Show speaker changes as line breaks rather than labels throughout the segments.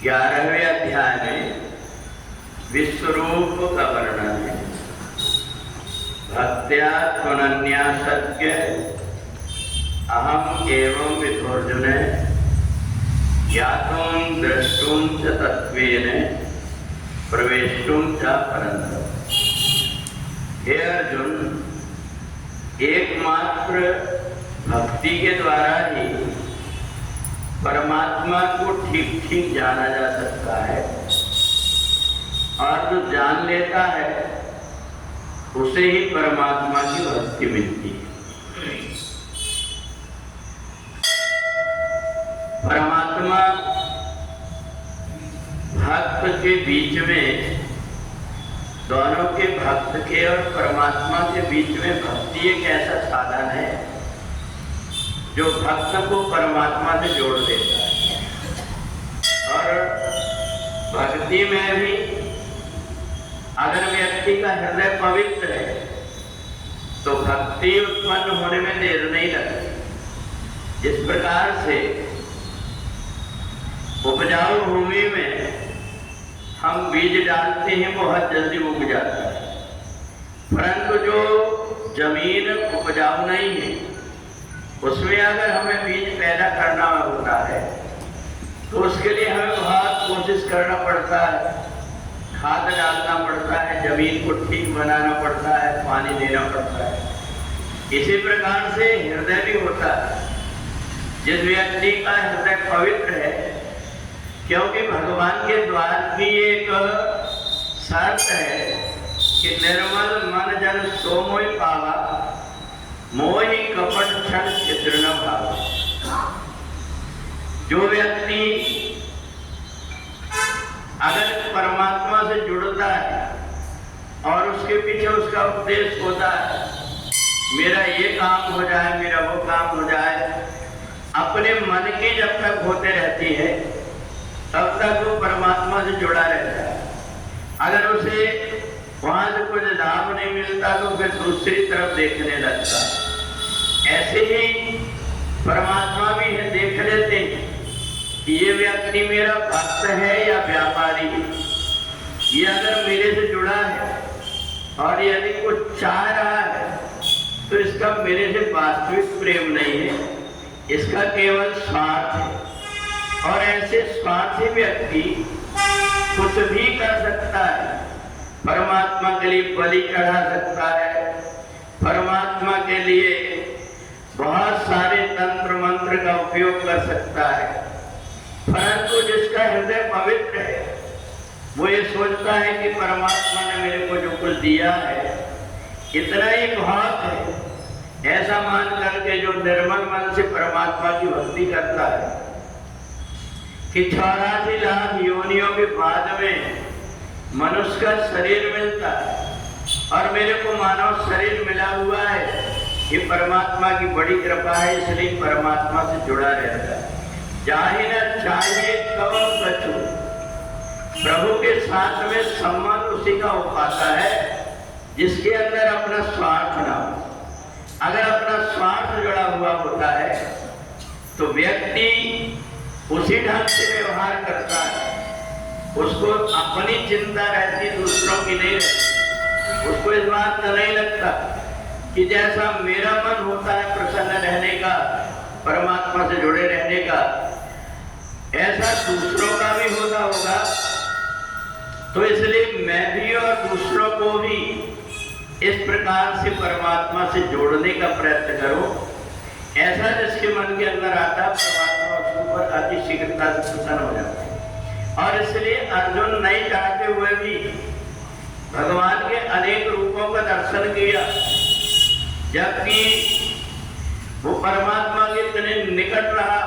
11वें अध्याय में विश्वरूप का वर्णन है। भक्त्या त्वनन्या सत्य अहम एवं विधोर्जुन ज्ञातुं द्रष्टुं च तत्त्वेन प्रवेष्टुं च परन्तप। हे अर्जुन, एकमात्र भक्ति के द्वारा ही परमात्मा को ठीक ठीक जाना जा सकता है, और जो जान लेता है उसे ही परमात्मा की भक्ति मिलती है। परमात्मा भक्त के बीच में, दोनों के भक्त के और परमात्मा के बीच में भक्ति एक ऐसा साधन है जो भक्त को परमात्मा से जोड़ देता है। और भक्ति में भी अगर व्यक्ति का हृदय पवित्र है तो भक्ति उत्पन्न होने में देर नहीं लगती। जिस प्रकार से उपजाऊ भूमि में हम बीज डालते हैं बहुत जल्दी उग जाता है, परंतु जो जमीन उपजाऊ नहीं है उसमें अगर हमें बीज पैदा करना होता है तो उसके लिए हमें बहुत कोशिश करना पड़ता है, खाद डालना पड़ता है, जमीन को ठीक बनाना पड़ता है, पानी देना पड़ता है। इसी प्रकार से हृदय भी होता है। जिस व्यक्ति का हृदय पवित्र है, क्योंकि भगवान के द्वार की एक शर्त है कि निर्मल मन जन सो मोहि पावा, मोहि कपट छल छिद्र न भावा। जो व्यक्ति अगर परमात्मा से जुड़ता है और उसके पीछे उसका उपदेश होता है, मेरा ये काम हो जाए, मेरा वो काम हो जाए, अपने मन की जब तक होते रहती है तब तक वो परमात्मा से जुड़ा रहता है। अगर उसे वहां से कुछ लाभ नहीं मिलता तो फिर दूसरी तरफ देखने लगता है। ऐसे ही परमात्मा भी है, देख लेते हैं कि ये व्यक्ति मेरा भक्त है या व्यापारी है। ये अगर मेरे से जुड़ा है और यदि कुछ चाह रहा है तो इसका मेरे से वास्तविक प्रेम नहीं है, इसका केवल स्वार्थ है। और ऐसे स्वार्थी व्यक्ति कुछ भी कर सकता है, परमात्मा के लिए बलि चढ़ा सकता है, परमात्मा के लिए बहुत सारे तंत्र मंत्र का उपयोग कर सकता है, परंतु जिसका हृदय पवित्र है वो ये सोचता है कि परमात्मा ने मेरे को जो कुछ दिया है इतना ही बहुत है, ऐसा मान करके जो निर्मल मन से परमात्मा की भक्ति करता है कि 84 लाख योनियों के बाद में मनुष्य का शरीर मिलता है और मेरे को मानव शरीर मिला हुआ है, ये परमात्मा की बड़ी कृपा है, इसलिए परमात्मा से जुड़ा रहता है। चाहे न चाहिए कौन बचो, प्रभु के साथ में संबंध उसी का हो पाता है जिसके अंदर अपना स्वार्थ ना हो। अगर अपना स्वार्थ जुड़ा हुआ होता है तो व्यक्ति उसी ढंग से व्यवहार करता है, उसको अपनी चिंता रहती, दूसरों की नहीं रहती। उसको इस बात का नहीं लगता कि जैसा मेरा मन होता है प्रसन्न रहने का, परमात्मा से जुड़े रहने का, ऐसा दूसरों का भी होता होगा। तो इसलिए मैं भी और दूसरों को भी इस प्रकार से परमात्मा से जोड़ने का प्रयत्न करो। ऐसा जिसके मन के अंदर आता, परमात्मा उसके ऊपर अति शीघ्रता से प्रसन्न हो जाता है। और इसलिए अर्जुन नहीं चाहते हुए भी भगवान के अनेक रूपों का दर्शन किया, जबकि वो परमात्मा के इतने निकट रहा,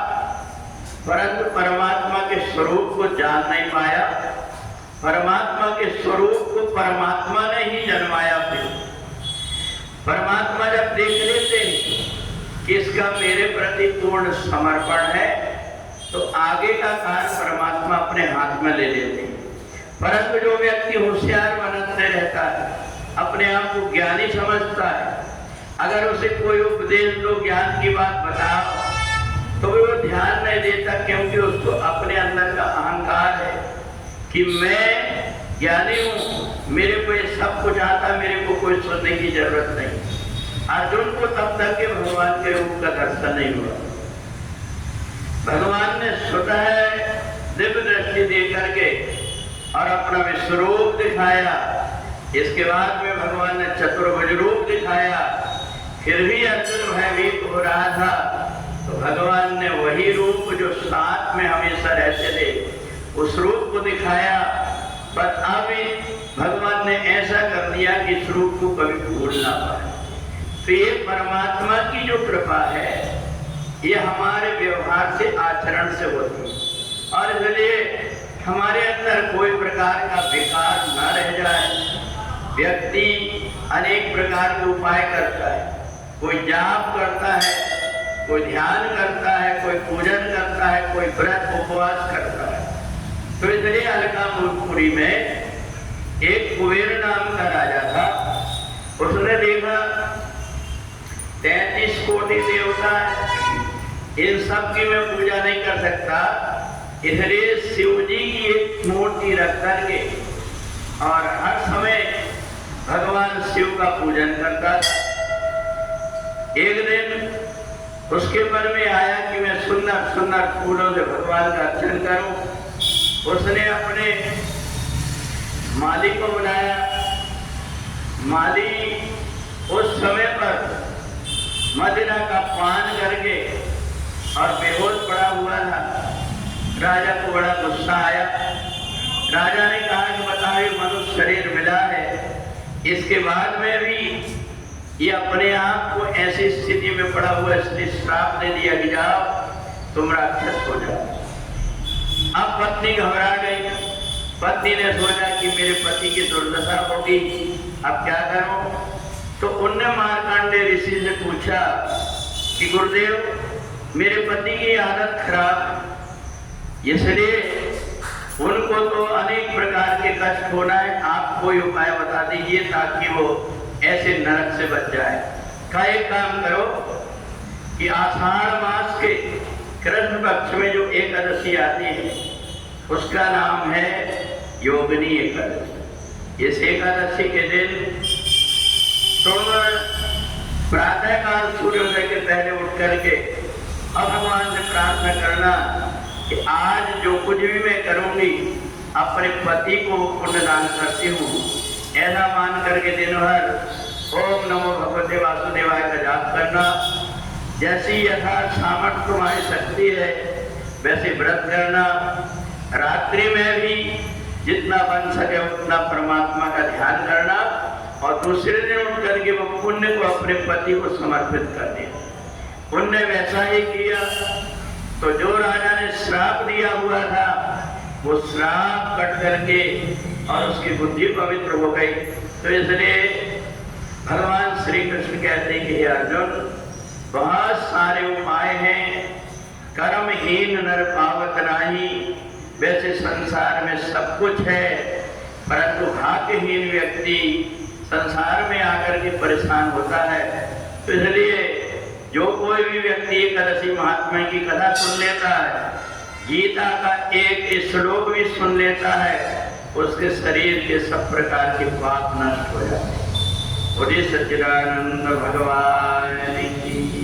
परंतु परमात्मा के स्वरूप को जान नहीं पाया। परमात्मा के स्वरूप को परमात्मा ने ही जन्माया। फिर परमात्मा जब देख लेते कि इसका मेरे प्रति पूर्ण समर्पण है तो आगे का कार्य परमात्मा अपने हाथ में ले लेते हैं। परंतु जो व्यक्ति होशियार बनते रहता है, अपने आप को ज्ञानी समझता है, अगर उसे कोई उपदेश दो, ज्ञान की बात बताओ, तो वो ध्यान नहीं देता, क्योंकि उसको अपने अंदर का अहंकार कि मैं ज्ञानी हूँ, मेरे को ये सब कुछ आता, मेरे को कोई सुनने की जरूरत नहीं। अर्जुन को तब तक के भगवान के रूप का दर्शन नहीं हुआ। भगवान ने स्वतः दिव्य दृष्टि दे करके और अपना विश्वरूप दिखाया। इसके बाद में भगवान ने चतुर्भुज रूप दिखाया। फिर भी अर्जुन भयभीत हो रहा था, तो भगवान ने वही रूप जो साथ में हमेशा रहते थे उस रूप को दिखाया। पर अभी भगवान ने ऐसा कर दिया कि इस रूप को कभी भूल ना पाए। तो ये परमात्मा की जो कृपा है ये हमारे व्यवहार से, आचरण से होती है। और इसलिए हमारे अंदर कोई प्रकार का विकार न रह जाए। व्यक्ति अनेक प्रकार के उपाय करता है, कोई जाप करता है, कोई ध्यान करता है, कोई पूजन करता है, कोई व्रत उपवास करता है। तो इसलिए अलकापुरी में एक कुबेर नाम का राजा था। उसने देखा 33 कोटि देवता है, इन सब की मैं पूजा नहीं कर सकता, इसलिए शिव जी की एक मूर्ति रख करके और हर समय भगवान शिव का पूजन करता था। एक दिन उसके मन में आया कि मैं सुंदर सुंदर फूलों से भगवान का अर्चन करूं। उसने अपने माली को बुलाया। माली उस समय पर मदिरा का पान करके और बेहोश पड़ा हुआ था। राजा को बड़ा गुस्सा आया। राजा ने कहा कि बताइए, मनुष्य शरीर मिला है, इसके बाद में भी ये अपने आप को ऐसी स्थिति में पड़ा हुआ, इसलिए श्राप दे दिया कि जाओ तुम राक्षस हो जाओ। अब पत्नी घबरा गई। पत्नी ने सोचा कि मेरे पति की दुर्दशा होगी, अब क्या करूं? तो उनने मार्कंडेय ऋषि से पूछा कि गुरुदेव, मेरे पति की आदत खराब, इसलिए उनको तो अनेक प्रकार के कष्ट होना है, आप कोई उपाय बता दीजिए ताकि वो ऐसे नरक से बच जाए। का एक काम करो कि आषाढ़ मास के कृष्ण पक्ष में जो एकादशी आती है उसका नाम है योगिनी एकादशी। इस एकादशी के दिन तुम प्रातः काल सूर्योदय के पहले उठ करके अब भगवान से प्रार्थना करना कि आज जो कुछ भी मैं करूंगी अपने पति को पुण्यदान करती हूँ, ऐसा मान करके दिन भर ओम नमो भगवते वासुदेवाय का जाप करना। जैसी यथार्थ सामर्थ्य तुम्हारी शक्ति है वैसे व्रत करना। रात्रि में भी जितना बन सके उतना परमात्मा का ध्यान करना और दूसरे दिन उठ करके वो पुण्य को अपने पति को समर्पित कर दिया। उनने वैसा ही किया। तो जो राजा ने श्राप दिया हुआ था वो श्राप कट करके और उसकी बुद्धि पवित्र हो गई। तो इसलिए भगवान श्री कृष्ण कहते हैं कि अर्जुन, बहुत सारे उपाय हैं, कर्महीन नर पावत नाही। वैसे संसार में सब कुछ है, परंतु भाग्यहीन व्यक्ति संसार में आकर के परेशान होता है। तो इसलिए जो कोई भी व्यक्ति एकादशी महात्मा की कथा सुन लेता है, गीता का एक श्लोक भी सुन लेता है, उसके शरीर के सब प्रकार के पाप नष्ट हो जाते हैं। बोलिए सच्चिदानंद भगवान की